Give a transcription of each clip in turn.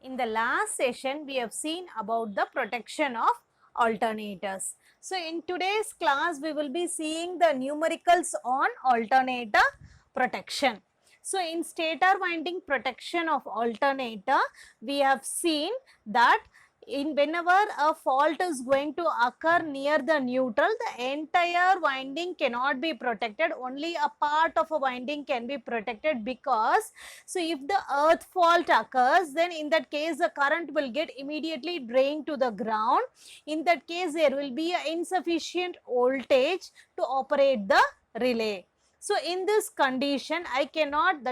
In the last session, we have seen about the protection of alternators. So, in today's class, we will be seeing the numericals on alternator protection. So, in stator winding protection of alternator, we have seen that whenever a fault is going to occur near the neutral, the entire winding cannot be protected, only a part of a winding can be protected, because so if the earth fault occurs, then in that case the current will get immediately drained to the ground. In that case there will be insufficient voltage to operate the relay. So in this condition, we cannot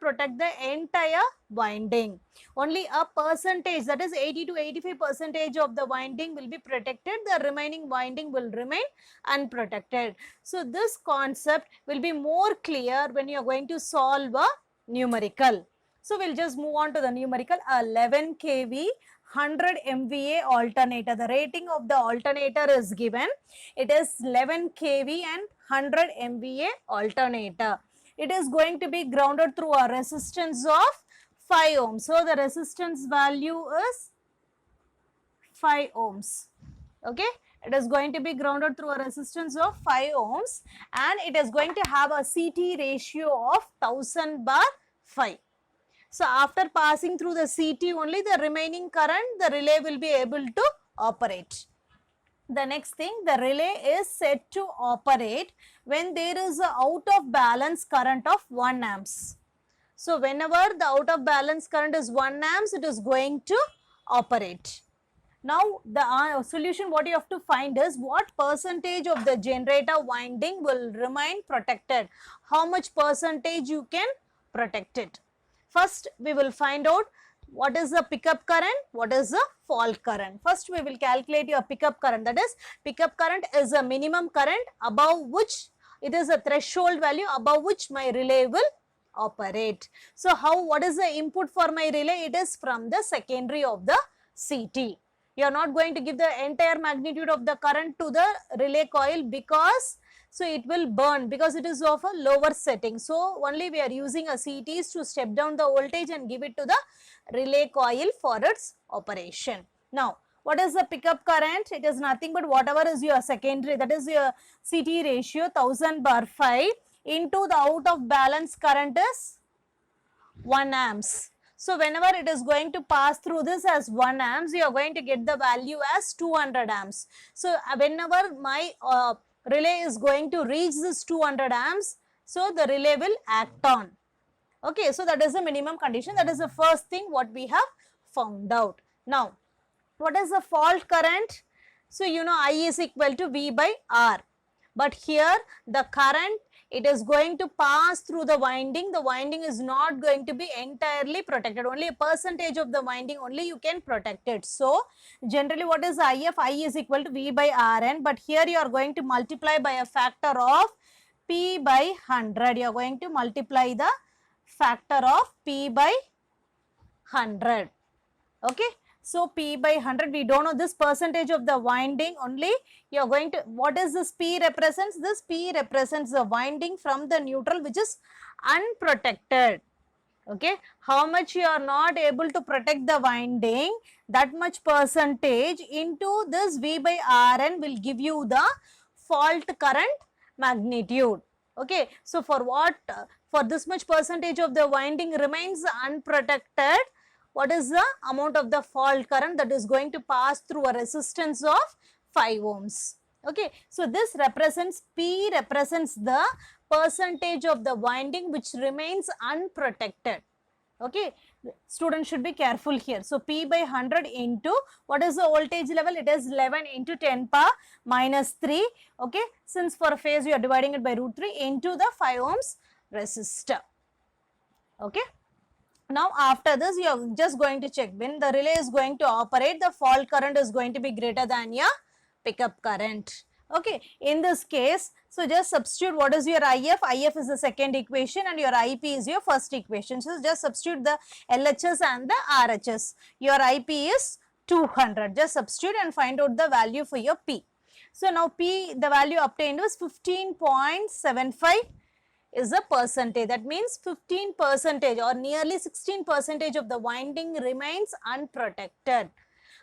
protect the entire winding. Only a percentage, that is 80 to 85% of the winding will be protected. The remaining winding will remain unprotected. So this concept will be more clear when you are going to solve a numerical. So we'll just move on to the numerical. 11 kV 100 MVA alternator. The rating of the alternator is given. It is 11 kV and 100 MVA alternator. It is going to be grounded through a resistance of 5 ohms. So the resistance value is 5 ohms. Okay. It is going to be grounded through a resistance of 5 ohms and it is going to have a CT ratio of 1000/5. So after passing through the CT only, the remaining current, the relay will be able to operate. The next thing, the relay is set to operate when there is a out of balance current of 1 amps. So whenever the out of balance current is 1 amps, it is going to operate. Now the solution what you have to find is what percentage of the generator winding will remain protected. How much percentage you can protect it. First we will find out what is the pickup current, what is the fault current. First we will calculate your pickup current, that is pickup current is a minimum current above which it is a threshold value above which my relay will operate. So what is the input for my relay? It is from the secondary of the CT. You are not going to give the entire magnitude of the current to the relay coil because so it will burn because it is of a lower setting. So only we are using a CTs to step down the voltage and give it to the relay coil for its operation. Now what is the pickup current? It is nothing but whatever is your secondary, that is your CT ratio 1000/5 into the out of balance current is 1 amps. So whenever it is going to pass through this as 1 amps, you are going to get the value as 200 amps. So whenever my relay is going to reach this 200 amps, so the relay will act on. Okay, so that is the minimum condition. That is the first thing what we have found out. Now, what is the fault current? So you know I is equal to V/R. But here the current, it is going to pass through the winding is not going to be entirely protected, only a percentage of the winding only you can protect it. So generally what is IF? I is equal to V/Rn, but here you are going to multiply by a factor of P/100. You are going to multiply the factor of P/100. Okay. So P/100, we don't know this percentage of the winding only. You are going to, what is this P represents? This P represents the winding from the neutral which is unprotected. Okay, how much you are not able to protect the winding, that much percentage into this V/Rn will give you the fault current magnitude. Okay, so for what? For this much percentage of the winding remains unprotected, what is the amount of the fault current that is going to pass through a resistance of 5 ohms. Okay, so this represents, P represents the percentage of the winding which remains unprotected. Okay, students should be careful here. So P/100 into what is the voltage level? It is 11 into 10⁻³ Okay, since for a phase you are dividing it by √3 into the 5 ohms resistor. Okay. Now after this you are just going to check when the relay is going to operate, the fault current is going to be greater than your pickup current. Okay, in this case, so just substitute what is your IF. IF is the second equation and your IP is your first equation. So just substitute the LHS and the RHS. Your IP is 200. Just substitute and find out the value for your P. So now P, the value obtained was 15.75 is a percentage. That means 15% or nearly 16% of the winding remains unprotected.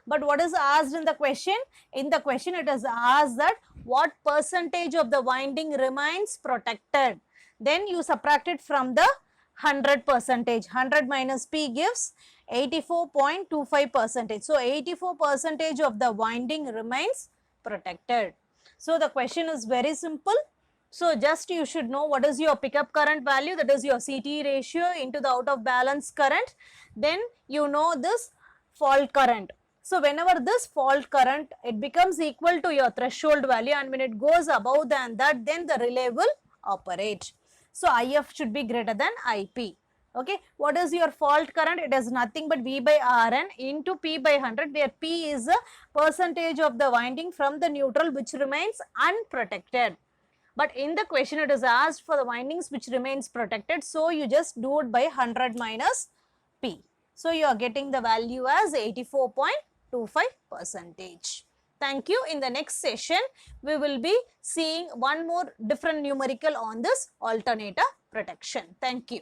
But what is asked in the question? In the question it is asked that what percentage of the winding remains protected. Then you subtract it from the 100%. 100 minus P gives 84.25%. So 84% of the winding remains protected. So the question is very simple. So just you should know what is your pickup current value, that is your CT ratio into the out of balance current. Then you know this fault current. So whenever this fault current, it becomes equal to your threshold value, and when it goes above than that, then the relay will operate. So IF should be greater than IP. Okay, what is your fault current? It is nothing but V by Rn into P by 100, where P is a percentage of the winding from the neutral which remains unprotected. But in the question it is asked for the windings which remains protected, so you just do it by 100 minus P. So you are getting the value as 84.25%. Thank you. In the next session, we will be seeing one more different numerical on this alternator protection. Thank you.